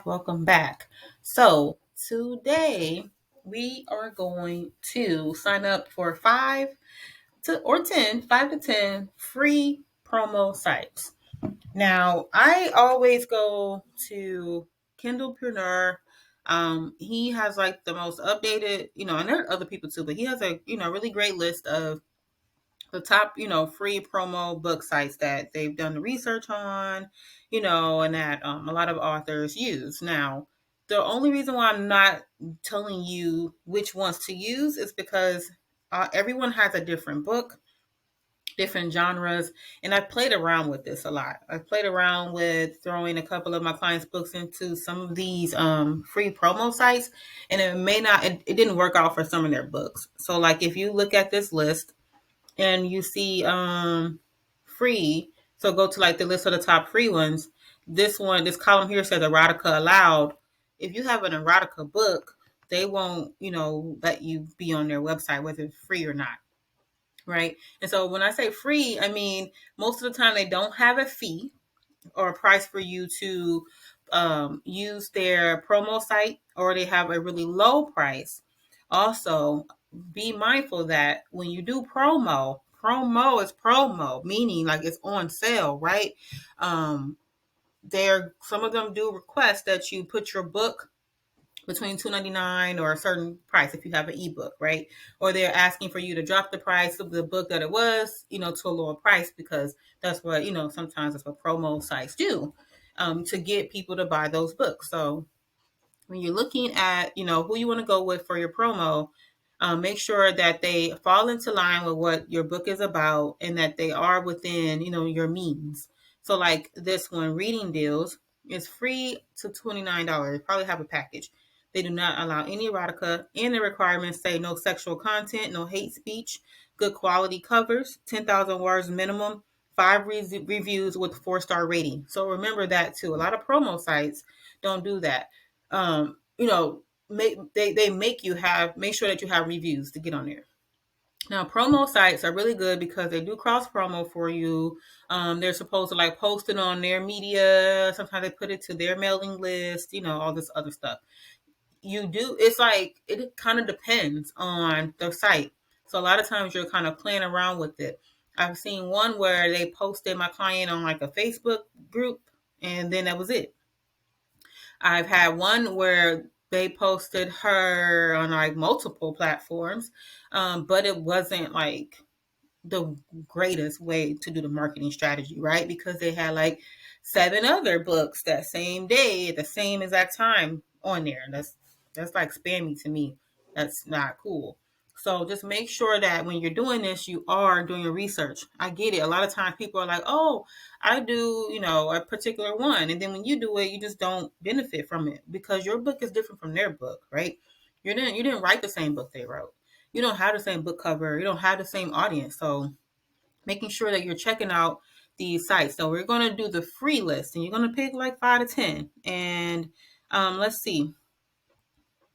Welcome back. So today we are going to sign up for 5 to 10 free promo sites. Now I always go to Kindlepreneur. He has like the most updated, and there are other people too, but he has a really great list of the top, free promo book sites that they've done the research on, and that a lot of authors use. Now, the only reason why I'm not telling you which ones to use is because everyone has a different book, different genres, and I've played around with this a lot. I've played around with throwing a couple of my clients' books into some of these free promo sites, and it didn't work out for some of their books. So, like, if you look at this list, and you see free, so go to like the list of the top free ones. This column here says erotica allowed. If you have an erotica book, they won't let you be on their website whether it's free or not, right? And so when I say free, I mean most of the time they don't have a fee or a price for you to use their promo site, or they have a really low price. Also, be mindful that when you do promo is promo, meaning like it's on sale, right? Some of them do request that you put your book between $2.99 or a certain price if you have an ebook, right? Or they're asking for you to drop the price of the book that it was, to a lower price, because that's what, sometimes that's what promo sites do, to get people to buy those books. So when you're looking at, who you want to go with for your promo, make sure that they fall into line with what your book is about and that they are within, your means. So like this one, Reading Deals, is free to $29. Probably have a package. They do not allow any erotica, and the requirements say no sexual content, no hate speech, good quality covers, 10,000 words minimum, 5 reviews with 4-star rating. So remember that too. A lot of promo sites don't do that. They make sure that you have reviews to get on there. Now, promo sites are really good because they do cross promo for you. They're supposed to like post it on their media. Sometimes they put it to their mailing list, all this other stuff. It's like, it kind of depends on the site. So a lot of times you're kind of playing around with it. I've seen one where they posted my client on like a Facebook group, and then that was it. I've had one where they posted her on like multiple platforms, but it wasn't like the greatest way to do the marketing strategy, right? Because they had like 7 other books that same day at the same exact time on there. That's like spammy to me. That's not cool. So just make sure that when you're doing this, you are doing your research. I get it. A lot of times people are like, oh, I do, a particular one. And then when you do it, you just don't benefit from it because your book is different from their book, right? You didn't write the same book they wrote. You don't have the same book cover. You don't have the same audience. So making sure that you're checking out these sites. So we're going to do the free list, and you're going to pick like 5 to 10. And let's see,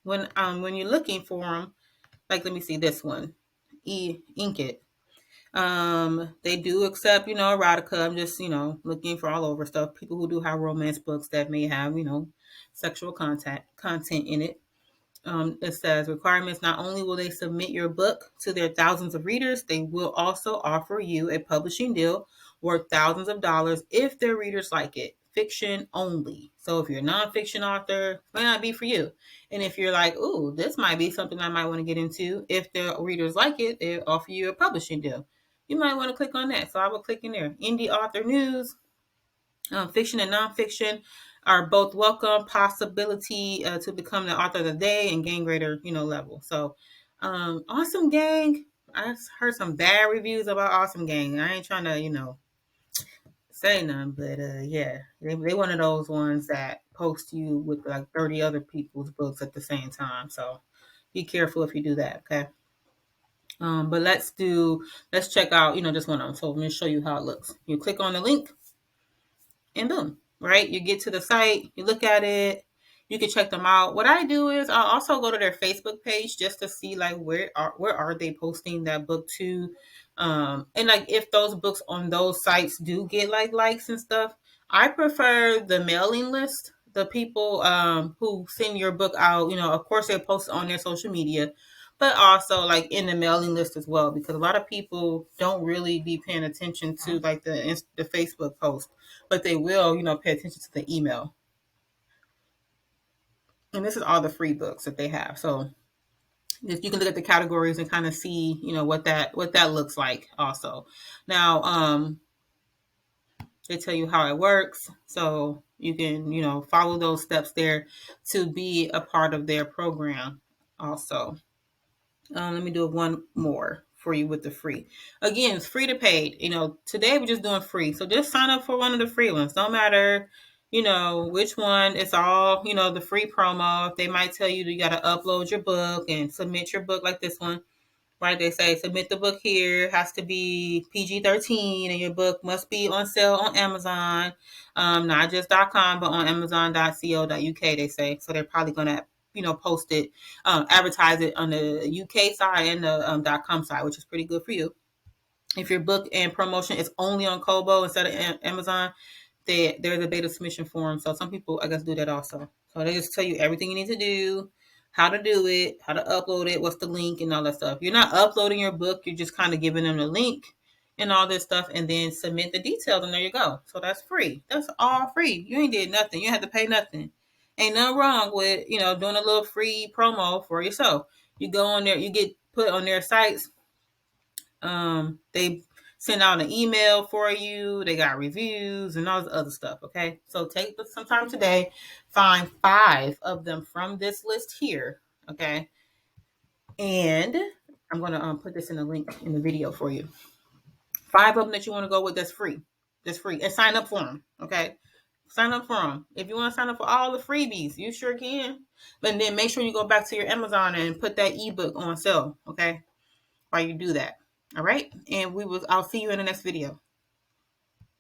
when you're looking for them, like let me see this one, Inkit. They do accept, erotica. I'm just, looking for all over stuff. People who do have romance books that may have, sexual content in it. It says requirements: not only will they submit your book to their thousands of readers, they will also offer you a publishing deal worth thousands of dollars if their readers like it. Fiction only. So if you're a nonfiction author, it might not be for you. And if you're like, ooh, this might be something I might want to get into, if the readers like it, they offer you a publishing deal. You might want to click on that. So I will click in there. Indie author news. Fiction and nonfiction are both welcome. Possibility to become the author of the day and gain greater, level. So, Awesome Gang. I heard some bad reviews about Awesome Gang. I ain't trying to, say none, but yeah, they one of those ones that post you with like 30 other people's books at the same time. So, be careful if you do that. Okay. But let's check out, just one of them. So let me show you how it looks. You click on the link, and boom, right? You get to the site, you look at it, you can check them out. What I do is I'll also go to their Facebook page just to see like where are they posting that book to, and like if those books on those sites do get like likes and stuff. I prefer the mailing list the people who send your book out, of course they post it on their social media, but also like in the mailing list as well, because a lot of people don't really be paying attention to like the Facebook post, but they will, pay attention to the email. And this is all the free books that they have. So you can look at the categories and kind of see, what that looks like also. Now, they tell you how it works. So you can, follow those steps there to be a part of their program also. Let me do one more for you with the free. Again, it's free to paid. Today we're just doing free. So just sign up for one of the free ones. No matter, which one. It's all, the free promo. They might tell you got to upload your book and submit your book like this one. Right, they say submit the book here, has to be PG-13, and your book must be on sale on Amazon, not just .com, but on Amazon.co.uk. They say, so they're probably gonna, post it, advertise it on the UK side and the .com side, which is pretty good for you. If your book and promotion is only on Kobo instead of Amazon, there's a beta submission form. So some people, I guess, do that also. So they just tell you everything you need to do, how to do it, how to upload it, what's the link, and all that stuff. You're not uploading your book. You're just kind of giving them the link and all this stuff, and then submit the details, and there you go. So that's free. That's all free. You ain't did nothing. You had to pay nothing. Ain't nothing wrong with, doing a little free promo for yourself. You go on there, you get put on their sites. They send out an email for you. They got reviews and all this other stuff. Okay. So take some time today, find 5 of them from this list here. Okay. And I'm going to put this in a link in the video for you. 5 of them that you want to go with that's free. That's free. And sign up for them. Okay. Sign up for them. If you want to sign up for all the freebies, you sure can. But then make sure you go back to your Amazon and put that ebook on sale. Okay. While you do that. All right. And I'll see you in the next video.